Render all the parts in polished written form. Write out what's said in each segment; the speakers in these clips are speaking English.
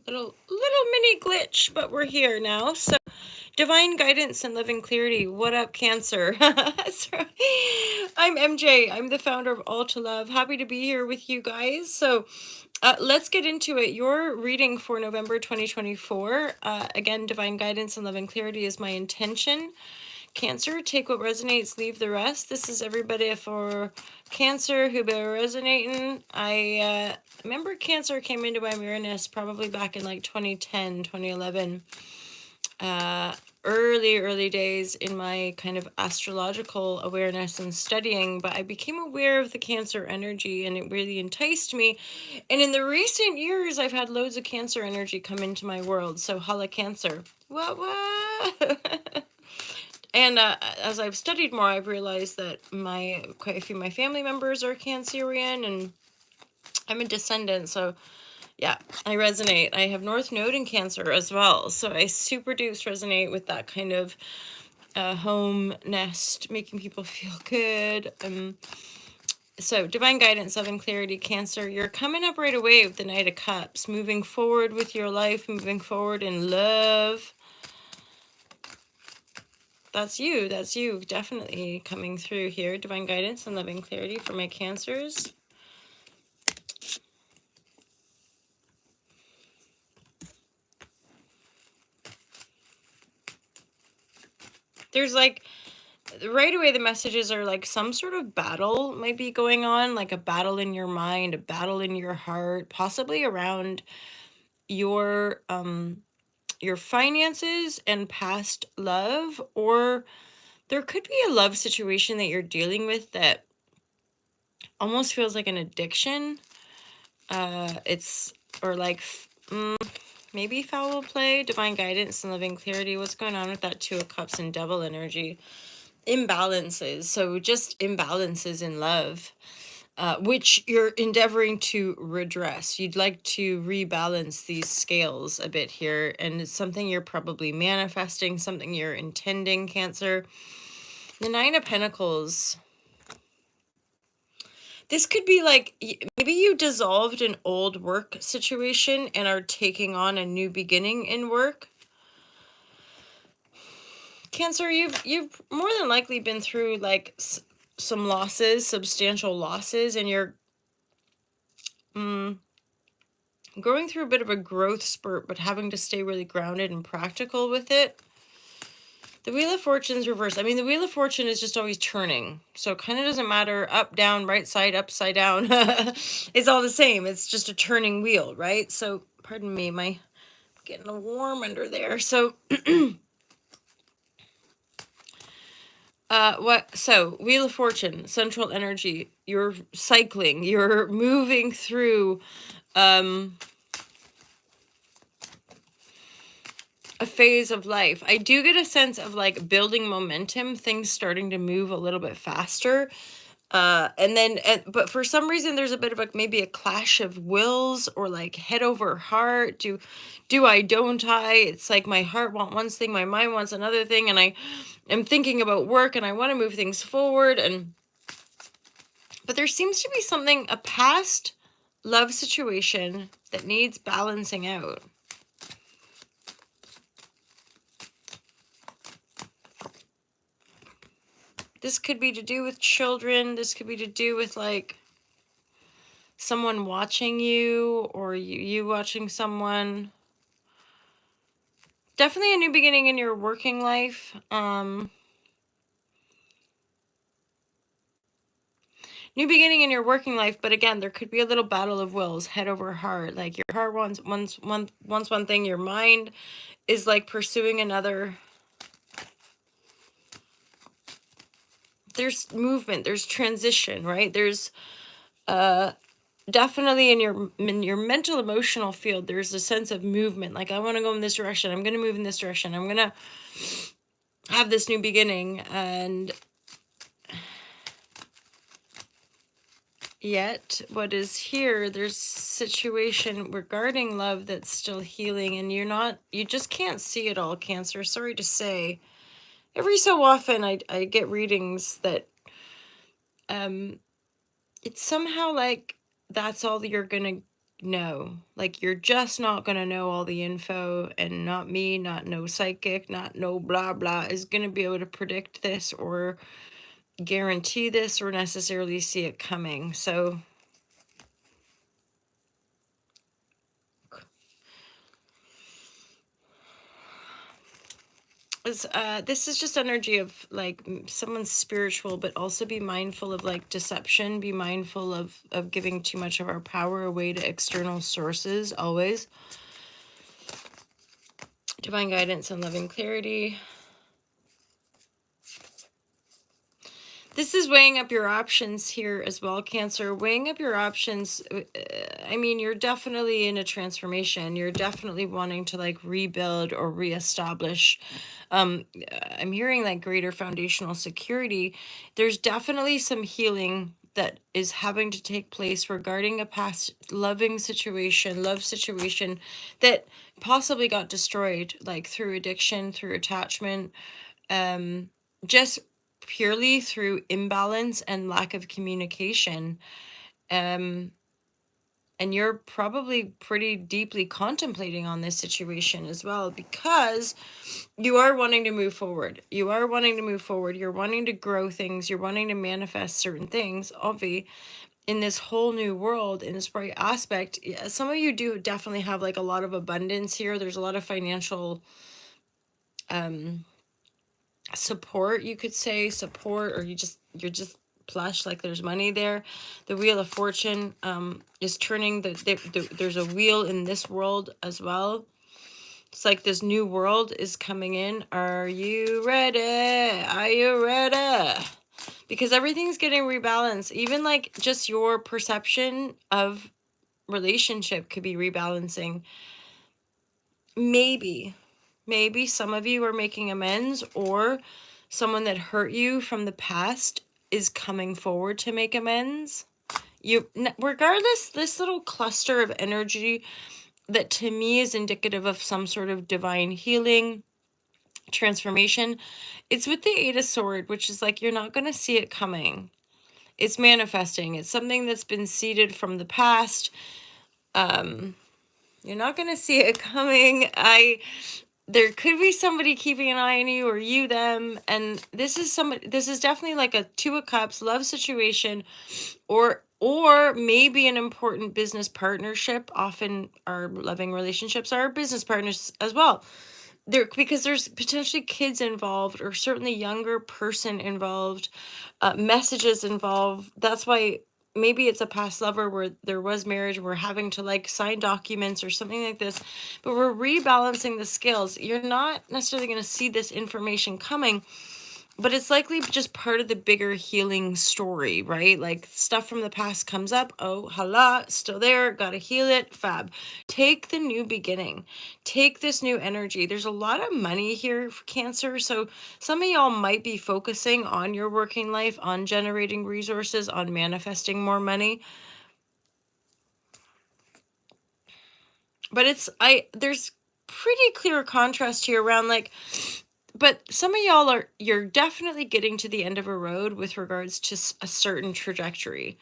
little mini glitch, but we're here now. So divine guidance and living clarity. What up, Cancer? Sorry. I'm MJ. I'm the founder of All to Love. Happy to be here with you guys. So let's get into it. Your reading for November 2024. Again, divine guidance and loving clarity is my intention. Cancer, take what resonates, leave the rest. This is everybody for Cancer who be resonating. I remember Cancer came into my awareness probably back in like 2010, 2011. Early days in my kind of astrological awareness and studying, but I became aware of the Cancer energy and it really enticed me. And in the recent years, I've had loads of Cancer energy come into my world. So holla Cancer. What? And as I've studied more, I've realized that quite a few of my family members are Cancerian, and I'm a descendant, so yeah, I resonate. I have North Node in Cancer as well, so I super duper resonate with that kind of home nest, making people feel good. So divine guidance, love and clarity, Cancer. You're coming up right away with the Knight of Cups, moving forward with your life, moving forward in love. That's you definitely coming through here. Divine guidance and loving clarity for my Cancers. There's like, right away the messages are like some sort of battle might be going on, like a battle in your mind, a battle in your heart, possibly around your finances and past love, or there could be a love situation that you're dealing with that almost feels like an addiction. It's or like maybe foul play. Divine guidance and living clarity. What's going on with that Two of Cups and Devil energy? Imbalances. So just imbalances in love, which you're endeavoring to redress. You'd like to rebalance these scales a bit here, and it's something you're probably manifesting, something you're intending, Cancer. The Nine of Pentacles. This could be like, maybe you dissolved an old work situation and are taking on a new beginning in work. Cancer, you've more than likely been through like some losses, substantial losses, and you're going through a bit of a growth spurt, but having to stay really grounded and practical with it. The Wheel of Fortune's reversed. I mean, the Wheel of Fortune is just always turning. So it kind of doesn't matter up, down, right side, upside down. It's all the same. It's just a turning wheel, right? So, pardon me, my getting a warm under there. So, so Wheel of Fortune, central energy. You're cycling. You're moving through a phase of life. I do get a sense of like building momentum, things starting to move a little bit faster. But for some reason there's a bit of like maybe a clash of wills, or like head over heart. Do I, don't I? It's like my heart wants one thing, my mind wants another thing, and I am thinking about work and I want to move things forward, but there seems to be something, a past love situation that needs balancing out. This could be to do with children. This could be to do with like someone watching you, or you watching someone. Definitely a new beginning in your working life. New beginning in your working life, but again, there could be a little battle of wills, head over heart. Like your heart wants one thing, your mind is like pursuing another. There's movement, there's transition, right? There's definitely in your mental emotional field, there's a sense of movement. Like, I want to go in this direction, I'm going to move in this direction, I'm going to have this new beginning. And yet what is here, there's situation regarding love that's still healing, and you just can't see it all, Cancer. Sorry to say. Every so often I get readings that it's somehow like that's all you're gonna know. Like, you're just not going to know all the info, and not me, not no psychic, not no blah blah is going to be able to predict this or guarantee this or necessarily see it coming. So this is just energy of like someone's spiritual, but also be mindful of like deception, be mindful of giving too much of our power away to external sources always. Divine guidance and loving clarity. This is weighing up your options here as well, Cancer. Weighing up your options. I mean, you're definitely in a transformation. You're definitely wanting to like rebuild or reestablish. I'm hearing like greater foundational security. There's definitely some healing that is having to take place regarding a past loving situation, love situation that possibly got destroyed, like through addiction, through attachment, just purely through imbalance and lack of communication. And you're probably pretty deeply contemplating on this situation as well, because you are wanting to move forward. You are wanting to move forward. You're wanting to grow things. You're wanting to manifest certain things, obviously, in this whole new world, in this right aspect. Some of you do definitely have like a lot of abundance here. There's a lot of financial support, you could say, support, or you're just plush, like there's money there. The Wheel of Fortune is turning. There's a wheel in this world as well. It's like this new world is coming in. Are you ready? Are you ready? Because everything's getting rebalanced. Even like just your perception of relationship could be rebalancing. Maybe some of you are making amends, or someone that hurt you from the past is coming forward to make amends. Regardless, this little cluster of energy that to me is indicative of some sort of divine healing, transformation, it's with the Eight of Swords, which is like you're not going to see it coming. It's manifesting. It's something that's been seeded from the past. You're not going to see it coming. There could be somebody keeping an eye on you, or you them, and this is definitely like a Two of Cups love situation, or maybe an important business partnership. Often our loving relationships are business partners as well. Because there's potentially kids involved, or certainly younger person involved, messages involved. That's why maybe it's a past lover where there was marriage, we're having to like sign documents or something like this, but we're rebalancing the scales. You're not necessarily going to see this information coming, but it's likely just part of the bigger healing story, right? Like stuff from the past comes up. Oh, hala, still there. Gotta heal it. Fab. Take the new beginning. Take this new energy. There's a lot of money here for Cancer. So some of y'all might be focusing on your working life, on generating resources, on manifesting more money. But there's pretty clear contrast here around like, but some of y'all you're definitely getting to the end of a road with regards to a certain trajectory.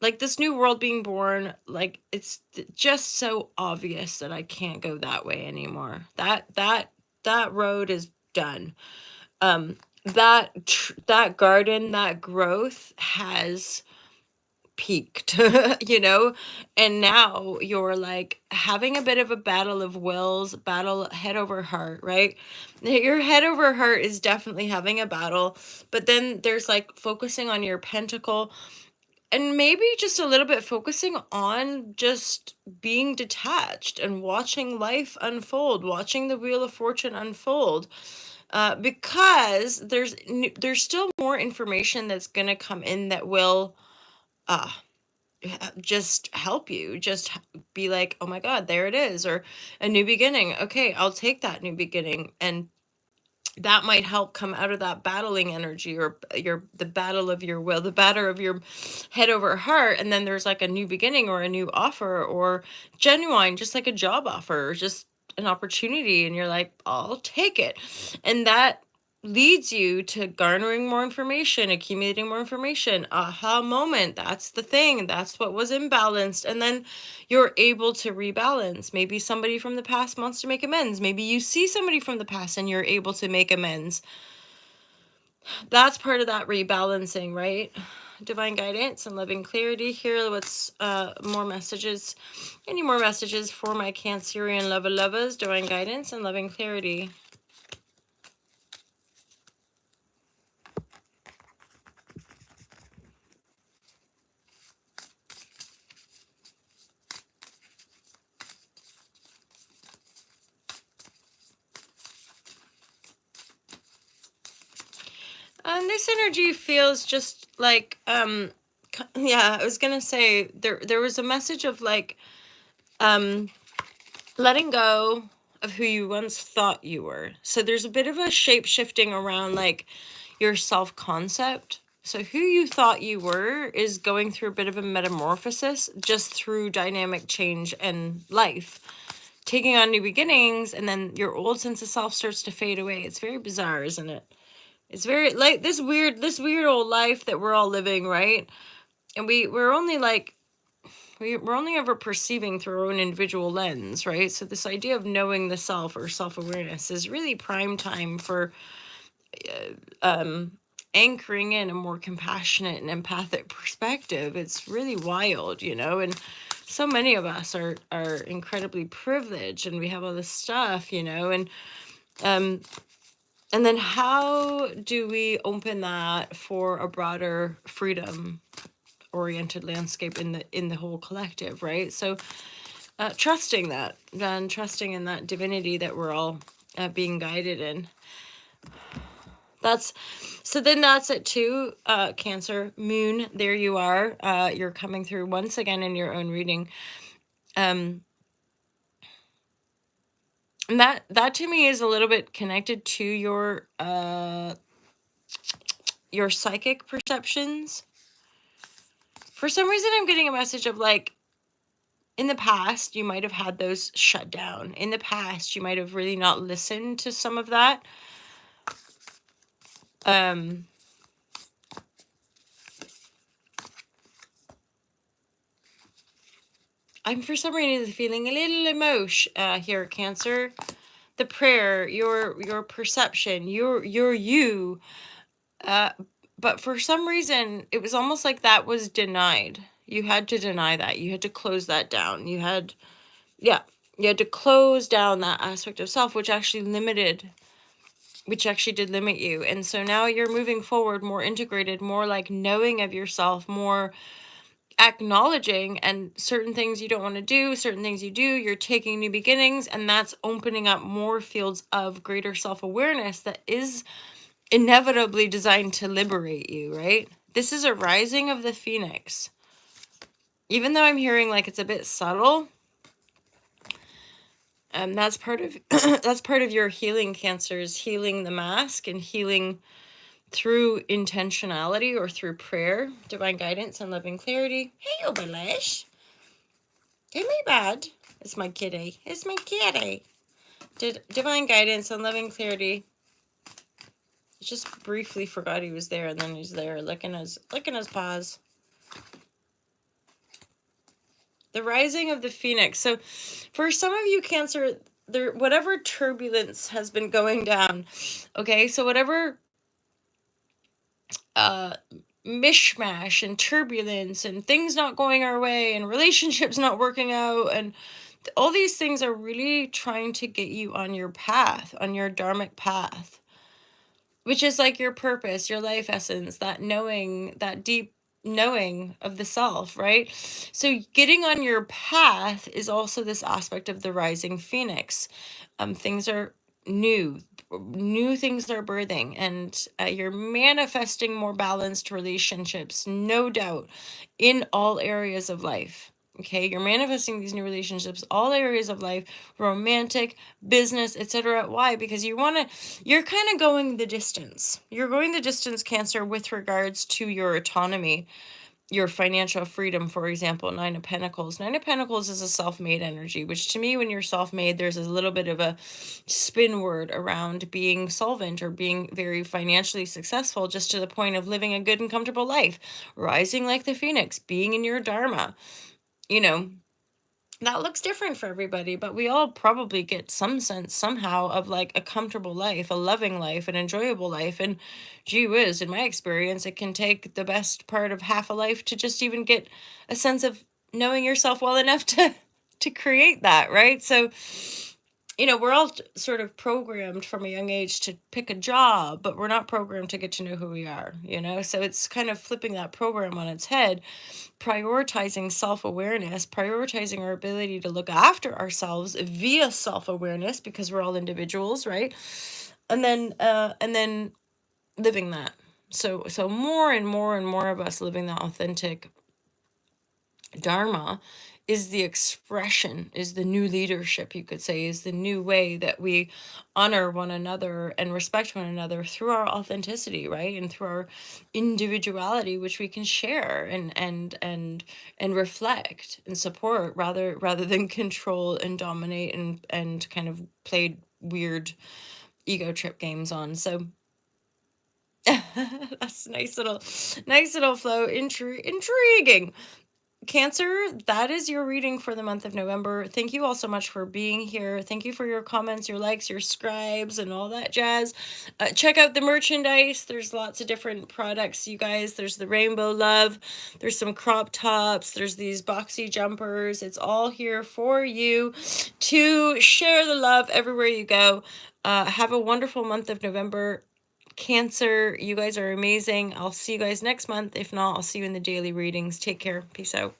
Like this new world being born, like it's just so obvious that I can't go that way anymore. That road is done. That garden, that growth has peaked, and now you're like having a bit of a battle of wills, battle head over heart, right? Your head over heart is definitely having a battle, but then there's like focusing on your pentacle, and maybe just a little bit focusing on just being detached and watching life unfold, watching the Wheel of Fortune unfold. Because there's still more information that's gonna come in that will just help you, just be like, oh my god, there it is, or a new beginning. Okay, I'll take that new beginning, and that might help come out of that battling energy, or the battle of your will, the battle of your head over heart, and then there's like a new beginning or a new offer, or genuine, just like a job offer, or just an opportunity, and you're like, I'll take it. And that leads you to garnering more information, accumulating more information. Aha moment, that's the thing. That's what was imbalanced. And then you're able to rebalance. Maybe somebody from the past wants to make amends. Maybe you see somebody from the past and you're able to make amends. That's part of that rebalancing, right? Divine guidance and loving clarity here. What's more messages? Any more messages for my Cancerian lovers? Divine guidance and loving clarity. This energy feels just like yeah, I was gonna say there was a message of like letting go of who you once thought you were. So there's a bit of a shape shifting around like your self concept. So who you thought you were is going through a bit of a metamorphosis just through dynamic change and life, taking on new beginnings, and then your old sense of self starts to fade away. It's very bizarre, isn't it? It's very like this weird old life that we're all living, right? And we're only like we're only ever perceiving through our own individual lens, right? So this idea of knowing the self or self-awareness is really prime time for anchoring in a more compassionate and empathic perspective. It's really wild, you know, and so many of us are incredibly privileged and we have all this stuff, you know, and then how do we open that for a broader freedom oriented landscape in the whole collective, right? So trusting that, and trusting in that divinity that we're all being guided in. That's it too. Cancer moon, there you are. You're coming through once again in your own reading. And that to me is a little bit connected to your psychic perceptions. For some reason I'm getting a message of like, in the past you might have had those shut down. In the past you might have really not listened to some of that. I'm for some reason feeling a little emotion here, Cancer. The prayer, your perception, your you. But for some reason, it was almost like that was denied. You had to deny that. You had to close that down. You had to close down that aspect of self, which actually did limit you. And so now you're moving forward more integrated, more like knowing of yourself, more acknowledging, and certain things you don't want to do, certain things you do, you're taking new beginnings, and that's opening up more fields of greater self-awareness that is inevitably designed to liberate you, right? This is a rising of the phoenix. Even though I'm hearing like it's a bit subtle, that's part of that's part of your healing, Cancers, healing the mask and healing through intentionality or through prayer, divine guidance and loving clarity. Hey, Obelish. Give me bad. It's my kitty. It's my kitty. Divine guidance and loving clarity. Just briefly forgot he was there, and then he's there licking his paws. The rising of the phoenix. So for some of you, Cancer, there whatever turbulence has been going down, okay, so whatever mishmash and turbulence and things not going our way and relationships not working out, and all these things are really trying to get you on your path, on your dharmic path, which is like your purpose, your life essence, that knowing, that deep knowing of the self, right? So getting on your path is also this aspect of the rising phoenix. Things are new things are birthing, and you're manifesting more balanced relationships, no doubt, in all areas of life. Okay, you're manifesting these new relationships, all areas of life, romantic, business, etc. Why? Because you're kind of going the distance. You're going the distance, Cancer, with regards to your autonomy. your financial freedom, for example, Nine of Pentacles. Nine of Pentacles is a self-made energy, which to me, when you're self-made, there's a little bit of a spin word around being solvent or being very financially successful, just to the point of living a good and comfortable life, rising like the phoenix, being in your dharma. You know, that looks different for everybody, but we all probably get some sense somehow of like a comfortable life, a loving life, an enjoyable life. And gee whiz, in my experience, it can take the best part of half a life to just even get a sense of knowing yourself well enough to create that, right? So, we're all sort of programmed from a young age to pick a job, but we're not programmed to get to know who we are, So it's kind of flipping that program on its head, prioritizing self-awareness, prioritizing our ability to look after ourselves via self-awareness, because we're all individuals, right? And then living that. So more and more and more of us living that authentic Dharma is the expression, is the new leadership, you could say, is the new way that we honor one another and respect one another through our authenticity, right? And through our individuality, which we can share and reflect and support, rather than control and dominate and kind of played weird ego trip games on. So that's nice little flow. Intriguing. Cancer, that is your reading for the month of November. Thank you all so much for being here. Thank you for your comments, your likes, your scribes, and all that jazz. Check out the merchandise. There's lots of different products, you guys. There's the Rainbow Love. There's some crop tops. There's these boxy jumpers. It's all here for you to share the love everywhere you go. Have a wonderful month of November. Cancer, you guys are amazing. I'll see you guys next month. If not, I'll see you in the daily readings. Take care. Peace out.